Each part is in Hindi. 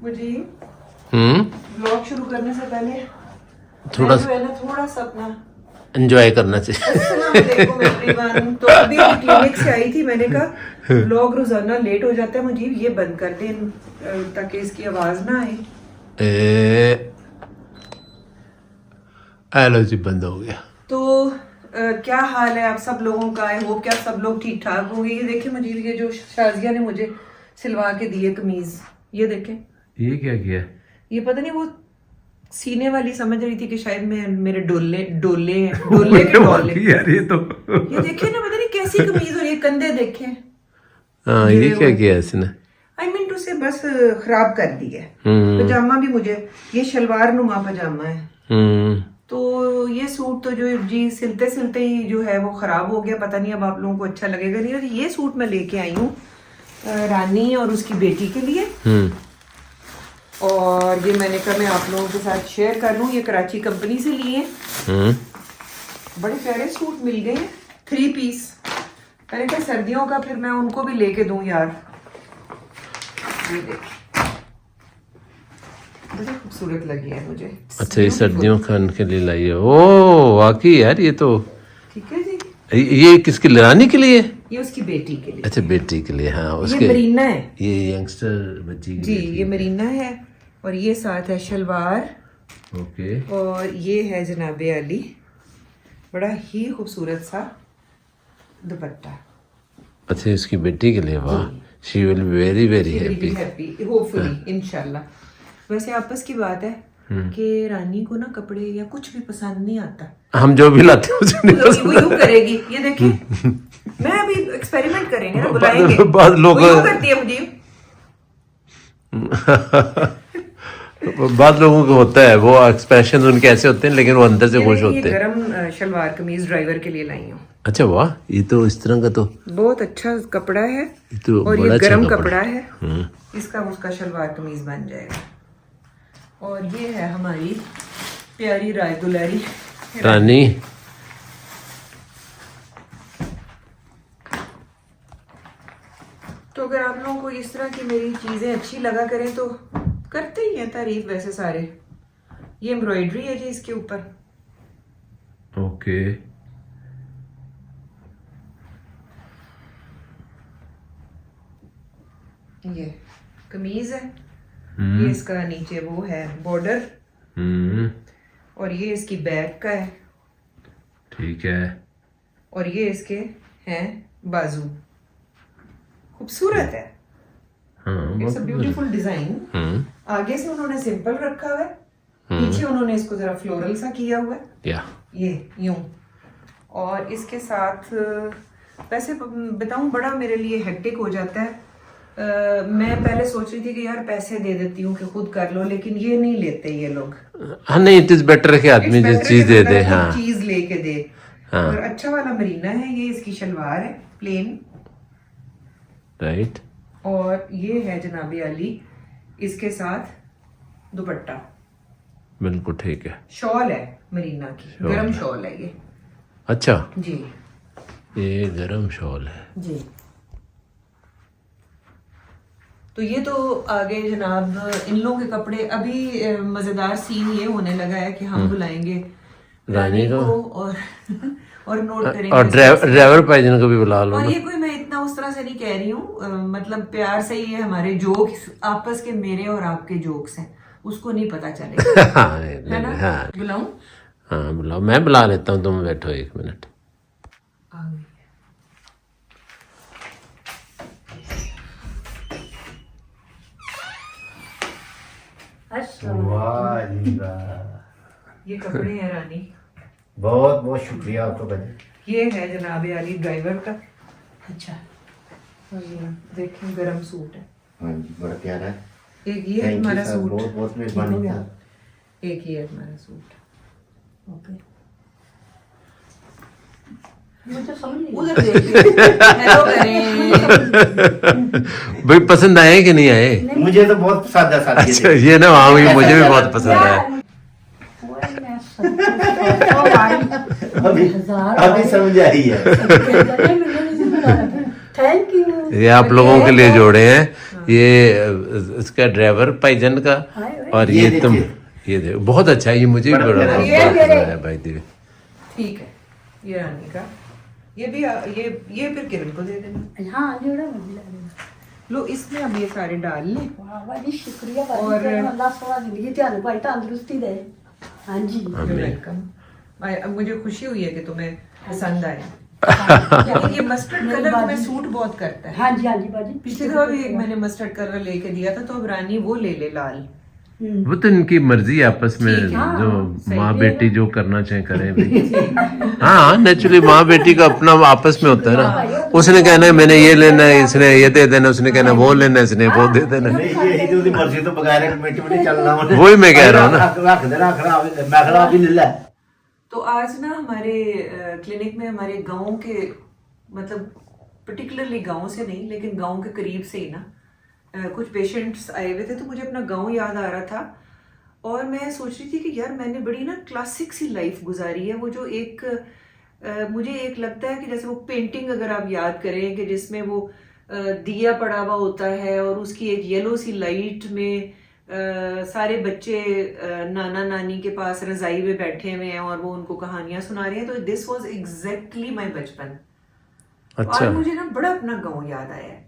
मुझे ब्लॉग शुरू करने से पहले थोड़ा थोड़ा सा अपना एंजॉय करना चाहिए। अस्सलाम वालेकुम एवरीवन। तो अभी क्लिनिक से आई थी, मैंने कहा ब्लॉग रोजाना लेट हो जाता है, मुझे ये बंद कर दें ताकि इसकी आवाज ना आए। हेलो जी, बंद हो गया। तो क्या हाल है आप सब लोगों का? आई होप कि आप सब लोग ठीक ठाक होंगे। ये देखिए मुझे ये जो शाजिया ने मुझे सिलवा के दी है कमीज, ये देखें। ये क्या किया? ये पता नहीं, वो सीने वाली समझ रही थी कि शायद मैं मेरे डोले डोले डोले के डोले यार ये तो ये देखे ना, पता नहीं कैसी कमीज हो रही है, कंधे देखे। हाँ, ये क्या किया इसने? आई मीन टू से बस खराब कर दी है। पजामा भी मुझे, ये शलवार नुमा पजामा है। तो ये सूट तो जो जी सिलते सिलते ही जो है वो खराब हो गया। पता नहीं अब आप लोगों को अच्छा लगेगा नहीं। ये सूट मैं लेके आई हूँ रानी और उसकी बेटी के लिए, और ये मैंने कहा मैं आप लोगों के साथ शेयर कर लूँ। ये कराची कंपनी से लिए, बड़े प्यारे सूट मिल गए हैं, 3 पीस। मैंने कहा सर्दियों का फिर मैं उनको भी लेके दूं यार। ये देखिए बड़ी खूबसूरत लगी है मुझे। अच्छा, ये सर्दियों खान के लिए लाई है। ओ वाकई यार, ये तो ठीक है जी। ये किसके लिए? रानी के लिए? ये उसकी बेटी के लिए। अच्छा, बेटी के लिए। हाँ, उसके ये मरीना है, ये यंगस्टर बच्ची के जी लिए। ये मरीना है, और ये साथ है शलवार, ओके। और ये है जनाबे अली, बड़ा ही खूबसूरत सा दुपट्टा। अच्छा, इसकी बेटी के लिए। वाह, she will be very very happy. Happy hopefully इंशाल्लाह। वैसे आपस की बात है कि रानी को ना कपड़े या कुछ भी पसंद नहीं आता। हम जो भी लाते हैं उसे नहीं वो यूं करेगी, ये देखिए। मैं अभी एक्सपेरिमेंट करेंगे ना, बुलाएंगे। बाद लोग वो यूं करती है मुझे। बाद लोगों को होता है वो एक्सप्रेशन उनके ऐसे होते हैं, लेकिन वो अंदर से खुश होते ये हैं। गरम शलवार कमीज ड्राइवर के लिए लाई हूँ। अच्छा वाह, ये तो इस तरह का तो बहुत अच्छा कपड़ा है, तो और बड़ा ये अच्छा गरम कपड़ा कपड़ा है। इसका उसका शलवार कमीज बन जाएगा। और ये है हमारी प्यारी राय दुलारी रानी। तो अगर आप लोगों को इस तरह की मेरी चीजें अच्छी लगा करें तो करते ही हैं तारीफ वैसे सारे। ये एम्ब्रॉयडरी है जी इसके ऊपर। ओके। ये कमीज है, ये इसका नीचे वो है बॉर्डर, और ये इसकी बैक का है। ठीक है। और ये इसके हैं बाजू। खूबसूरत है। It's a beautiful design. आगे से उन्होंने सिंपल रखा हुआ है, पीछे उन्होंने इसको जरा फ्लोरल सा किया हुआ है, ये यूं। और इसके साथ वैसे बताऊं बड़ा मेरे लिए हेक्टिक हो जाता है। मैं पहले सोच रही थी कि यार पैसे दे देती हूँ कि खुद कर लो, लेकिन ये नहीं लेते ये लोग। हाँ नहीं, इट इज बेटर कि आदमी जो चीज दे दे। हाँ, चीज लेके दे। हाँ। और अच्छा वाला मरीना है, ये इसकी शलवार है प्लेन, राइट। और ये है जनाबी अली इसके साथ दुपट्टा। बिल्कुल ठीक है। शॉल है मरीना की, गरम शॉल है ये। अच्छा जी, ये गरम शॉल है जी। तो ये तो आगे जनाब इन लोगों के कपड़े। अभी मजेदार सीन ये होने लगा है कि हम बुलाएंगे रानी को और नोट करेंगे, और ड्राइवर भाईजान को भी बुला लो। और ये कोई मैं इतना उस तरह से नहीं कह रही हूँ, मतलब प्यार से ही है। हमारे जोक्स आपस के, मेरे और आपके जोक्स हैं, उसको नहीं पता चलेगा। है ना? हाँ, बुलाऊं? हाँ बुलाओ, मैं बुला लेता हूँ, तुम बैठो 1 मिनट। आ गई। वाह जी वाह, ये कपड़े हैं रानी। बहुत बहुत शुक्रिया आपका भाई। ये है जनाबे अली ड्राइवर का। अच्छा, और ये देखें गरम सूट है। हाँ जी, बड़ा प्यारा है। एक ये है हमारा सूट, बहुत बहुत मेहरबानी है। एक ये है हमारा सूट। ओके, मुझे समझ नहीं, उधर देखिए। हेलो करें। भाई पसंद आए कि नहीं आए? मुझे तो बहुत पसंद है साथी। अच्छा, ये ना वहाँ भी मुझे भी बहुत पसंद है। अभी समझ आई है। Thank you. ये आप लोगों के लिए जोड़े हैं, ये इसका ड्राइवर भाईजान का, और ये तुम, ये देखो बहुत अच्छा है, ये मुझे भी बड़ा पसंद है भाई देवी। ठीक है, ये रानी का, ये भी ये फिर किरण को दे देना। हाँ जोड़ा बढ़िया। लो इसमें अब ये सारे डाल लें। वाह भाई शुक्रिया भाई, और अल्लाह सारा जिंदगी ਤੁਹਾਨੂੰ भाई तंदुरुस्ती दे। हाँ जी वेलकम। मुझे खुशी हुई है कि तुम्हें पसंद आया। लेकिन ये मस्टर्ड कलर तुम्हें सूट बहुत करता है। हाँ जी हाँ जी बाजी। पिछली दफा भी एक मैंने मस्टर्ड कलर लेके दिया था, तो अब रानी वो ले ले लाल। वो तो इनकी मर्जी है आपस में, जो माँ बेटी जो करना चाहे करें भाई। हाँ नेचुरली माँ बेटी का अपना आपस में होता है ना, उसने कहना है मैंने ये लेना है, इसने ये दे देना, उसने कहना वो लेना है, इसने वो दे देना। नहीं ये तो उसकी मर्जी तो बगैर कमेटी में नहीं चलना। वही मैं कह रहा हूँ ना, रख देना, मैं खड़ा अभी ले ले। तो आज ना हमारे क्लिनिक में हमारे गांव के, मतलब पर्टिकुलरली गांव से नहीं लेकिन गांव के करीब से ही ना कुछ पेशेंट्स आए हुए थे, तो मुझे अपना गांव याद आ रहा था। और मैं सोच रही थी कि यार मैंने बड़ी ना क्लासिक सी लाइफ गुजारी है। वो जो एक मुझे एक लगता है कि जैसे वो पेंटिंग अगर आप याद करें कि जिसमें वो दिया पड़ा हुआ होता है और उसकी एक येलो सी लाइट में सारे बच्चे नाना नानी के पास रजाई में बैठे हुए हैं और वो उनको कहानियां सुना रहे हैं। तो दिस वाज एग्जैक्टली माय बचपन। अच्छा। और मुझे ना बड़ा अपना गांव याद आया है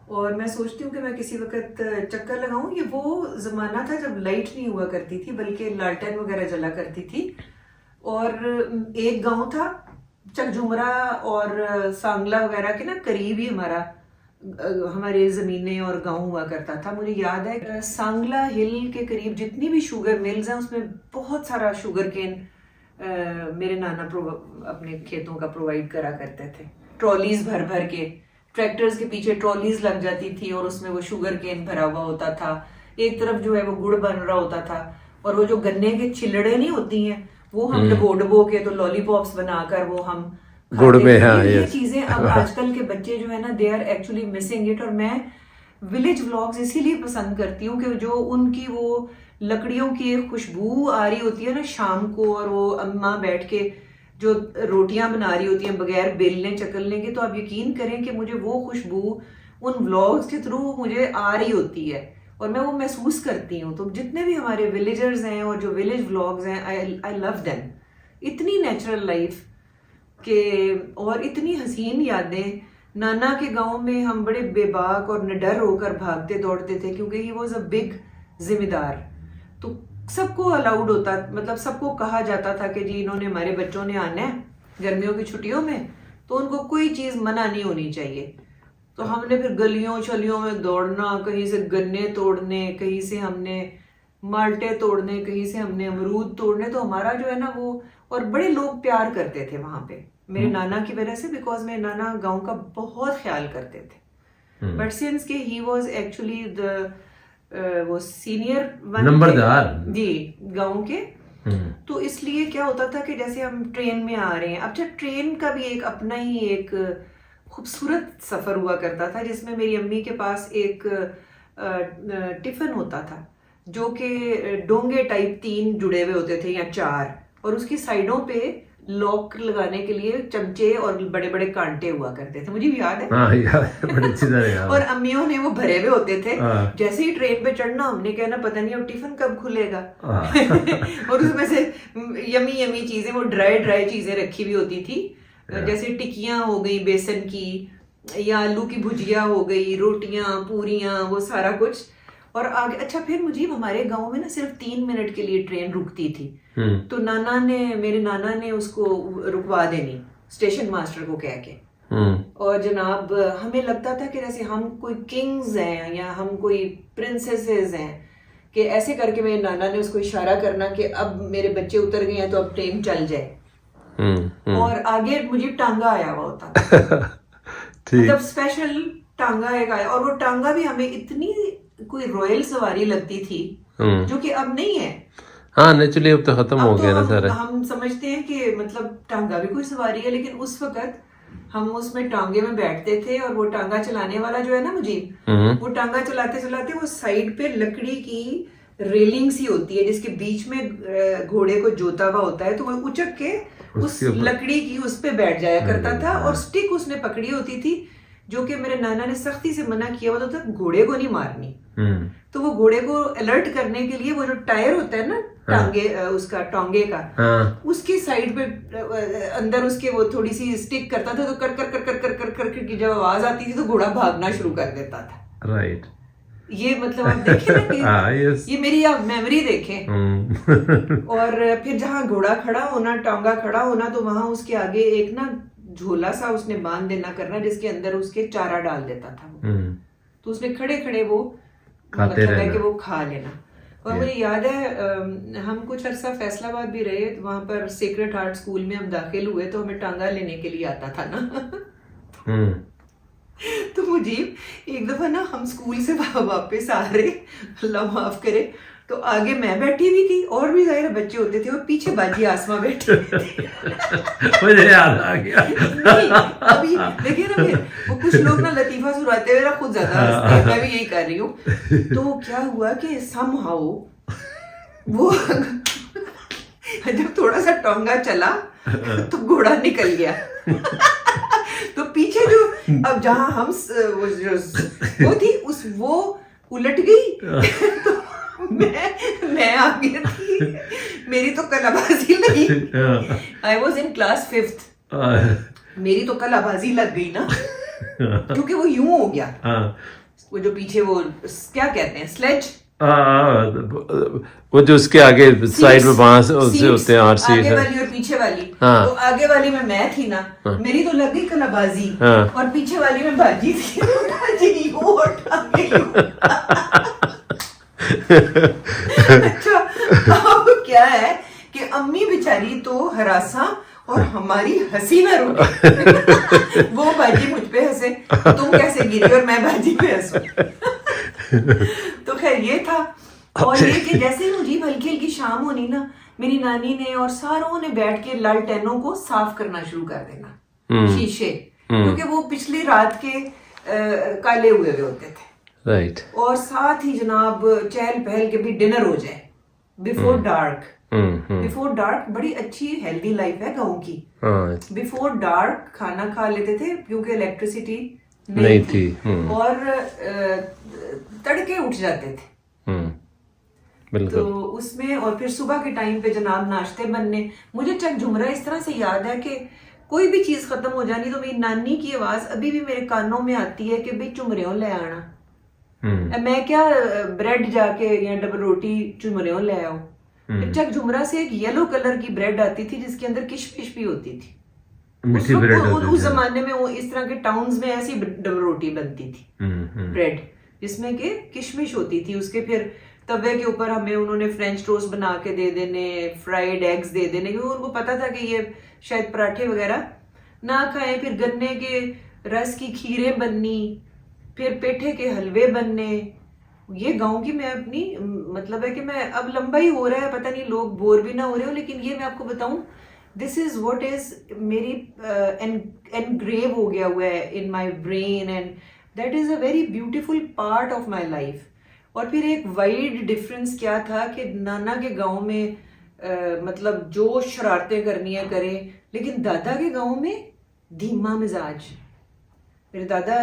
और मैं सोचती हूँ कि मैं किसी वक्त चक्कर लगाऊं। ये वो जमाना था जब लाइट नहीं हुआ करती थी बल्कि लालटेन वगैरह जला करती थी। और एक गांव था चकझुमरा और सांगला वगैरह के ना करीब ही हमारे जमीनें और गांव हुआ करता था। मुझे याद है सांगला हिल के करीब जितनी भी शुगर मिल्स हैं उसमें बहुत सारा शुगर केन मेरे नाना अपने खेतों का प्रोवाइड करा करते थे। ट्रॉलीज भर भर के, ट्रैक्टर्स के पीछे ट्रॉलीज लग जाती थी और उसमें वो शुगर केन भरा हुआ होता था। एक तरफ जो है वो गुड़ बन रहा होता था और वो जो गन्ने के छिलड़े नहीं होती हैं वो हम डबो के तो लॉलीपॉप्स बनाकर वो हम गुड़ में। हाँ ये चीजें अब आजकल के बच्चे जो है ना they are actually missing it. और मैं विलेज व्लॉग्स इसीलिए पसंद करती हूँ कि जो उनकी वो लकड़ियों की एक खुशबू आ रही होती है ना शाम को, और वो अम्मा बैठ के जो रोटियां बना रही होती हैं बगैर बेलने चकलने के, तो आप यकीन करें कि मुझे वो खुशबू उन व्लॉग्स के थ्रू मुझे आ रही होती है और मैं वो महसूस करती हूँ। तो जितने भी हमारे विलेजर्स हैं और जो विलेज व्लॉग्स हैं आई लव देम। इतनी नेचुरल लाइफ के और इतनी हसीन यादें। नाना के गांव में हम बड़े बेबाक और निडर होकर भागते दौड़ते थे क्योंकि ही वॉज अ बिग जिम्मेदार। तो सबको अलाउड होता, मतलब सबको कहा जाता था कि जी इन्होंने हमारे बच्चों ने आना है गर्मियों की छुट्टियों में तो उनको कोई चीज मना नहीं होनी चाहिए। तो हमने फिर गलियों छलियों में दौड़ना, कहीं से गन्ने तोड़ने, कहीं से हमने माल्टे तोड़ने, कहीं से हमने अमरूद तोड़ने। तो हमारा जो है ना वो, और बड़े लोग प्यार करते थे वहां पे मेरे नाना की वजह से, बिकॉज मेरे नाना गांव का बहुत ख्याल करते थे। बट सिंस के ही वॉज एक्चुअली वो सीनियर नंबरदार जी गांव के, तो इसलिए क्या होता था कि जैसे हम ट्रेन में आ रहे हैं, अब जब ट्रेन का भी एक अपना ही एक खूबसूरत सफर हुआ करता था जिसमें मेरी अम्मी के पास एक टिफिन होता था जो कि डोंगे टाइप 3 जुड़े हुए होते थे या 4, और उसकी साइडों पे लॉक लगाने के लिए चमचे और बड़े बड़े कांटे हुआ करते थे। मुझे भी याद है। हाँ, याद है, बड़ी अच्छी तरह याद है। और अम्मियों ने वो भरे हुए होते थे। जैसे ही ट्रेन पे चढ़ना हमने कहना पता नहीं अब टिफिन कब खुलेगा। और उसमें से यमी यमी चीजें, वो ड्राई चीजें रखी हुई होती थी, जैसे टिकियां हो गई बेसन की या आलू की भुजिया हो गई, रोटियां पूरियां, वो सारा कुछ। और आगे अच्छा फिर मुझे हमारे गांव में ना सिर्फ 3 मिनट के लिए ट्रेन रुकती थी, तो मेरे नाना ने उसको रुकवा देनी स्टेशन मास्टर को कह के। और जनाब हमें लगता था कि जैसे हम कोई किंग्स हैं या हम कोई प्रिंसेसेस हैं, कि ऐसे करके मेरे नाना ने उसको इशारा करना कि अब मेरे बच्चे उतर गए हैं तो अब ट्रेन चल जाए। और आगे मुझे टांगा आया हुआ होता मतलब स्पेशल टांगा एक आया, और वो टांगा भी हमें इतनी कोई रॉयल सवारी लगती थी जो कि अब नहीं है। हाँ नेचुरली अब तो खत्म हो गया ना सारा। हम समझते हैं कि मतलब टांगा भी कोई सवारी है, लेकिन उस वक्त हम उसमें टांगे में बैठते थे और वो टांगा चलाने वाला जो है ना मुजीब, वो टांगा चलाते चलाते वो साइड पे लकड़ी की रेलिंग सी होती है जिसके बीच में घोड़े को जोता हुआ होता है, तो वो उचक के उस लकड़ी की उस पे बैठ जाया करता था और स्टिक उसने पकड़ी होती थी जो कि मेरे नाना ने सख्ती से मना किया हुआ था घोड़े को नहीं मारनी। तो वो घोड़े को अलर्ट करने के लिए वो जो टायर होता है ना टांगे उसका टोंगे का, उसकी साइड पे अंदर उसके वो थोड़ी सी स्टिक करता था, तो कर कर कर कर कर कर कर की जब आवाज आती थी तो घोड़ा भागना शुरू कर देता था। राइट, ये मतलब आप देखें ना कि ये मेरी आप मेमोरी देखें। और फिर जहाँ घोड़ा खड़ा होना, टांगा खड़ा होना, तो वहां उसके आगे एक ना झोला सा उसने बांध देना करना जिसके अंदर उसके चारा डाल देता था। तो उसने खड़े खड़े वो मतलब है कि वो खा लेना। और मुझे याद है हम कुछ अरसा फैसलाबाद भी रहे, तो वहां पर सेक्रेड हार्ट स्कूल में हम दाखिल हुए, तो हमें टांगा लेने के लिए आता था ना। तो मुझे एक दफा ना हम स्कूल से वापस आ रहे, अल्लाह माफ करे, तो आगे मैं बैठी हुई थी और भी ज़ाहिर बच्चे होते थे, और पीछे बाजी आसमा बैठी मुझे याद आ गया। नहीं, अभी देखिए ना, फिर वो कुछ लोग ना लतीफा सुनाते हुए ना खुद ज्यादा हंसते हैं, मैं भी यही कर रही हूँ। तो क्या हुआ कि समहाउ वो जब थोड़ा सा टोंगा चला तो घोड़ा निकल गया। तो पीछे जो अब जहां हम वो थी वो उलट गई। तो मैं आगे थी, मेरी तो कलाबाजी लगी। I was in class 5th, मेरी तो कलाबाजी लग गई ना, क्योंकि वो यूं हो गया। वो जो पीछे वो क्या कहते हैं स्लेज, वो जो उसके आगे साइड में बांस से होते हैं, आरसी आगे वाली और पीछे वाली। तो आगे वाली में मैं थी ना, मेरी तो लग गई कलाबाजी, और पीछे वाली में बाजी थी। बाजी वो उठा गई। अच्छा, अब क्या है कि अम्मी बेचारी तो हरासा और हमारी हंसी ना रुके। वो बाजी मुझ पे हंसे, तुम कैसे गिरी और मैं बाजी पे हंसू। तो खैर ये था। और ये कि जैसे ही मुझे हल्की हल्की शाम होनी ना, मेरी नानी ने और सारों ने बैठ के लालटेनों को साफ करना शुरू कर देना, शीशे, क्योंकि वो पिछली रात के काले हुए होते थे। राइट। और साथ ही जनाब चहल पहल के भी डिनर हो जाए बिफोर डार्क। बिफोर डार्क बड़ी अच्छी हेल्दी लाइफ है गाँव की। बिफोर डार्क खाना खा लेते थे क्योंकि इलेक्ट्रिसिटी नहीं थी। और तड़के उठ जाते थे। तो उसमें और फिर सुबह के टाइम पे जनाब नाश्ते बनने। मुझे चक झुमरा इस तरह से याद है कि कोई भी चीज खत्म हो जानी तो मेरी नानी की आवाज अभी भी मेरे कानों में आती है कि भाई चुमरियों ले आना। मैं क्या ब्रेड जाके या डबल रोटी चुमरियों ले आओ। चक झुमरा से एक येलो कलर की ब्रेड आती थी जिसके अंदर किशमिश भी होती थी। उस जमाने में वो इस तरह के टाउन्स में ऐसी डबल रोटी बनती थी, ब्रेड जिसमें के किशमिश होती थी। उसके फिर तवे के ऊपर हमें उन्होंने फ्रेंच टोस्ट बना के दे देने, फ्राइड एग्स दे देने, क्योंकि उनको पता था कि ये शायद पराठे वगैरह ना खाएं। फिर गन्ने के रस की खीरें बननी, फिर पेठे के हलवे बनने। ये गांव की मैं अपनी मतलब है कि मैं अब लंबा ही हो रहा है, पता नहीं लोग बोर भी ना हो रहे हो, लेकिन ये मैं आपको बताऊं, दिस इज व्हाट इज मेरी एनग्रेव हो गया हुआ है in my brain, and that is a very beautiful part of my life. और फिर एक वाइड डिफरेंस क्या था कि नाना के गांव में मतलब जो शरारतें करनी है करें, लेकिन दादा के गांव में धीमा मिजाज। मेरे दादा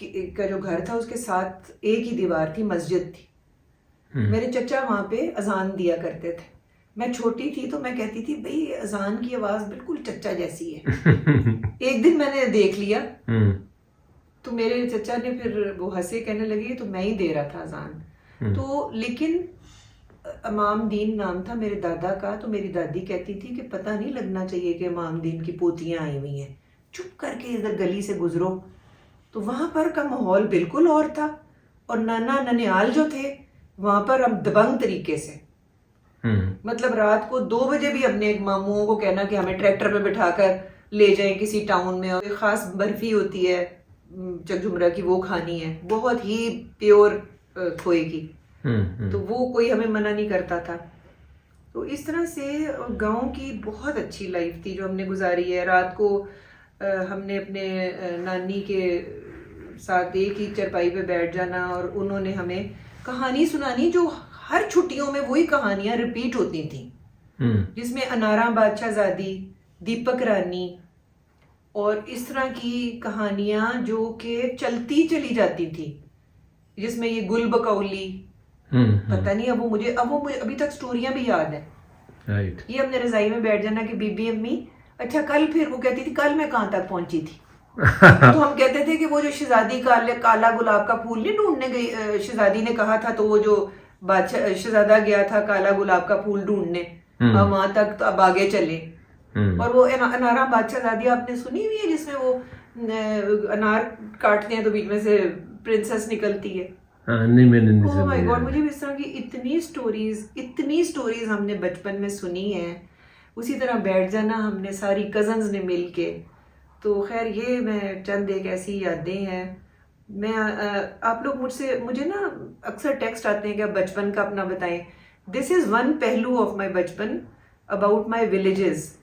का जो घर था उसके साथ एक ही दीवार थी, मस्जिद थी। मेरे चचा वहां पे अजान दिया करते थे। मैं छोटी थी तो मैं कहती थी भाई अजान की आवाज बिल्कुल चचा जैसी है। एक दिन मैंने देख लिया तो मेरे चचा ने फिर वो हंसे, कहने लगे तो मैं ही दे रहा था अजान। तो लेकिन इमाम दीन नाम था मेरे दादा का, तो मेरी दादी कहती थी कि पता नहीं लगना चाहिए कि इमाम दीन की पोतियां आई हुई हैं, चुप करके इधर गली से गुजरो। तो वहां पर का माहौल बिल्कुल और था। और नाना ननिहाल जो थे वहां पर हम दबंग तरीके से मतलब रात को 2 बजे भी अपने मामुओं को कहना कि हमें ट्रैक्टर पे बिठाकर ले जाएं किसी टाउन में, और एक खास बर्फी होती है चकझुमरा की, वो खानी है, बहुत ही प्योर खोए की। तो वो कोई हमें मना नहीं करता था। तो इस तरह से गांव की बहुत अच्छी लाइफ थी जो हमने गुजारी है। रात को हमने अपने नानी के साथ एक ही चरपाई पे बैठ जाना और उन्होंने हमें कहानी सुनानी, जो हर छुट्टियों में वही कहानियां रिपीट होती थी, जिसमें अनारा बादशाहजादी, दीपक रानी, और इस तरह की कहानियां जो कि चलती चली जाती थी, जिसमें ये गुल बकौली, पता नहीं अब वो मुझे अभी तक स्टोरियां भी याद है। राइट। ये हमने रजाई में बैठ जाना कि बीबी अम्मी अच्छा कल, फिर वो कहती थी कल मैं कहाँ तक पहुंची थी। तो हम कहते थे कि वो जो शहजादी काला गुलाब का फूल नहीं ढूंढने गई, शहजादी ने कहा था, तो वो जो बादशाह शहजादा गया था काला गुलाब का फूल ढूंढने, वहां तक तो अब आगे चले। और वो अनारा बादशाहजादी आपने सुनी हुई है, जिसमें वो अनार काटते हैं तो बीच में से प्रिंसेस निकलती है। नहीं मैंने नहीं ओह माय सुनी गॉड, है। मुझे इस तरह की इतनी स्टोरीज हमने बचपन में सुनी है। उसी तरह बैठ जाना हमने सारी कजन्स ने मिल के। तो खैर ये मैं चंद एक ऐसी यादें हैं। मैं आप लोग मुझे ना अक्सर टेक्स्ट आते हैं कि आप बचपन का अपना बताएं। दिस इज वन पहलू ऑफ माई बचपन अबाउट माई विलेजेस,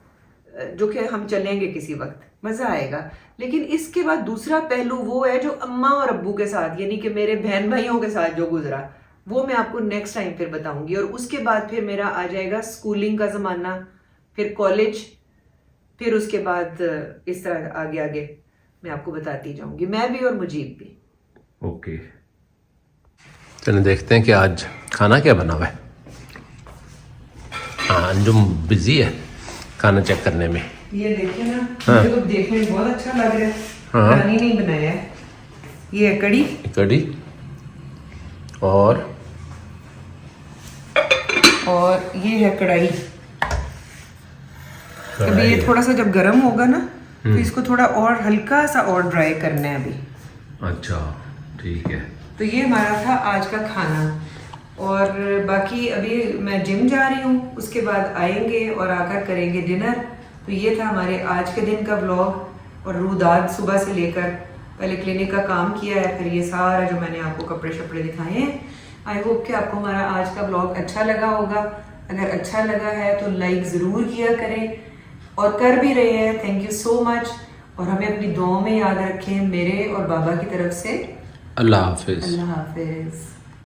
जो कि हम चलेंगे किसी वक्त, मजा आएगा। लेकिन इसके बाद दूसरा पहलू वो है जो अम्मा और अब्बू के साथ, यानी कि मेरे बहन भाइयों के साथ जो गुजरा, वो मैं आपको नेक्स्ट टाइम फिर बताऊंगी। और उसके बाद फिर मेरा आ जाएगा स्कूलिंग का जमाना, फिर कॉलेज, फिर उसके बाद इस तरह आगे आगे मैं आपको बताती जाऊंगी, मैं भी और मुजीब भी। ओके, चलिए देखते हैं कि आज खाना क्या बना हुआ है। हाँ, अंजुम बिजी है खाना चेक करने में। ये देखिए ना, मुझे तो देखने में बहुत अच्छा लग रहा है। हाँ। रानी नहीं बनाया है। ये है कड़ी, और ये है कढ़ाई। अभी ये थोड़ा सा जब गर्म होगा ना, तो इसको थोड़ा और हल्का सा और ड्राई करना है अभी। अच्छा ठीक है। तो ये हमारा था आज का खाना। और बाकी अभी मैं जिम जा रही हूँ, उसके बाद आएंगे और आकर करेंगे डिनर। तो ये था हमारे आज के दिन का व्लॉग। और रुदाद सुबह से लेकर पहले क्लिनिक का काम किया है, फिर ये सारा जो मैंने आपको कपड़े शपड़े दिखाए हैं। आई होप कि आपको हमारा आज का व्लॉग अच्छा लगा होगा। अगर अच्छा लगा है तो लाइक ज़रूर किया करें, और कर भी रहे हैं, थैंक यू सो मच। और हमें अपनी दुआओं में याद रखें, मेरे और बाबा की तरफ से। अल्लाह हाफिज। अल्लाह हाफिज।